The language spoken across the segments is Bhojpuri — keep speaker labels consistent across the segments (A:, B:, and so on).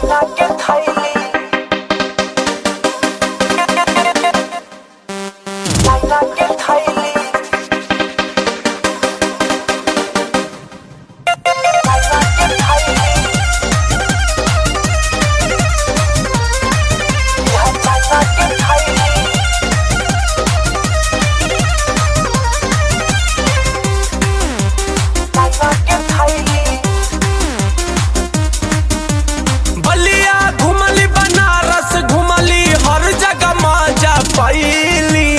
A: चाइना के थैली, चाइना के थैली, चाइना के थैली, यह चाइना के थैली, चाइना के थैली।
B: बलिया घुमली, बनारस घुमली, हर जगह मजा पैली।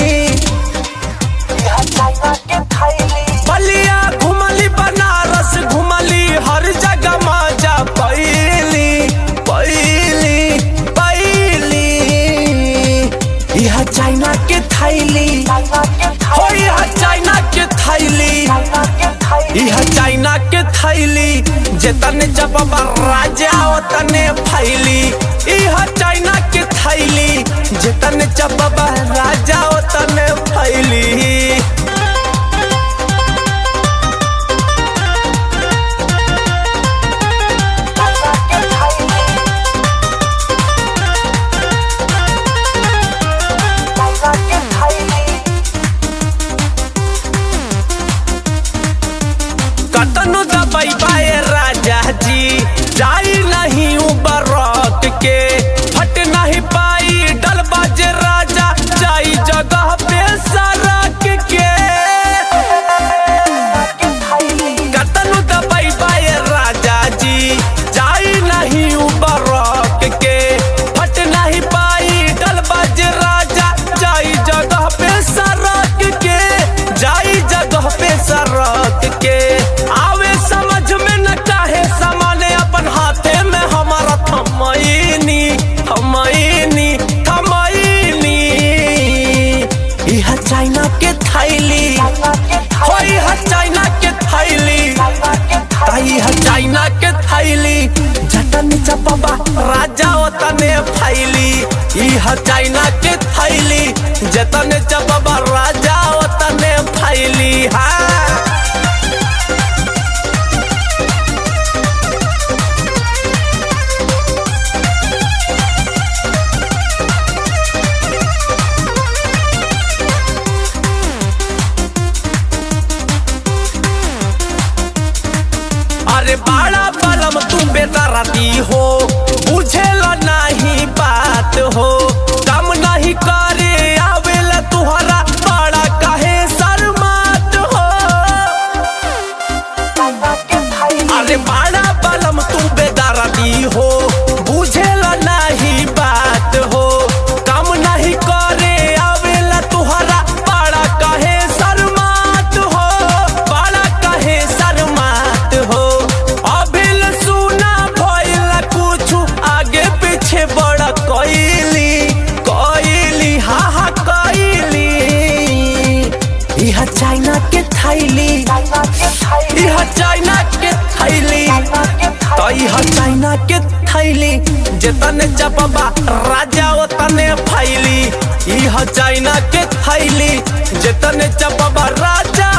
A: यह चाइना के थैली,
B: बलिया घुमली, बनारस घुमली, हर जगह मजा पैली पैली पैली।
A: यह चाइना के थैली, चाइना के
B: हो
A: थैली,
B: यह चाइना के थैली,
A: चाइना के थैली,
B: यह चाइना के थैली, जेतने जब राजा ओतने फैली। यह चाइना के थैली, जेतने जब राजा ओतने फैली।
A: चाइना के थैली, चाइना के थैली,
B: कतनो दबाई पाए राजा जी, जाई नहीं उबरक के, फट नहीं पाई डलबाज राजा, जाई जगह पे सरक के।
A: के थैली,
B: कतनो दबाई पाए राजा जी, जाई नहीं उबरक के, फट नहीं पाई डलबाज राजा, जाई जगह पे सरक के, जाई जगह पे सरक के। आवे समझ में न काहे सामाने अपन हाथे में हमारा थमैनी थमैनी थमैनी।
A: यह चाइना के थैली, चाइना के
B: हो
A: थैली,
B: यह चाइना के थैली,
A: चाइना के थैली,
B: यह चाइना के थैली, जतन चपबा राजा ओतने फैली। यह चाइना के थैली, जतन चपबा राजा ओतने फैली। हाँ अरे बड़ा बलम तू बेदराती हो, बुझेला नहीं बात हो, काम नहीं करे आवेला तुहरा, बड़ा कहे शर्मात हो।
A: चाइना के थैली,
B: अरे बड़ा बलम तू बेदराती हो, बुझेला नहीं बात हो, काम नहीं करे आवेला तुहरा, बड़ा कहे शर्मात हो, बड़ा कहे शर्मात हो। अभिल सुना भइला कुछ आगे पीछे बड़ा कइली कइली हा हा कइली।
A: यह चाइना के थैली, चाइना के थैली,
B: यह चाइना के थैली,
A: चाइना के
B: तो
A: थैली,
B: यह चाइना के थैली, जेतने चपबा राजा ओतने फैली। यह चाइना के थैली, जेतने चपबा राजा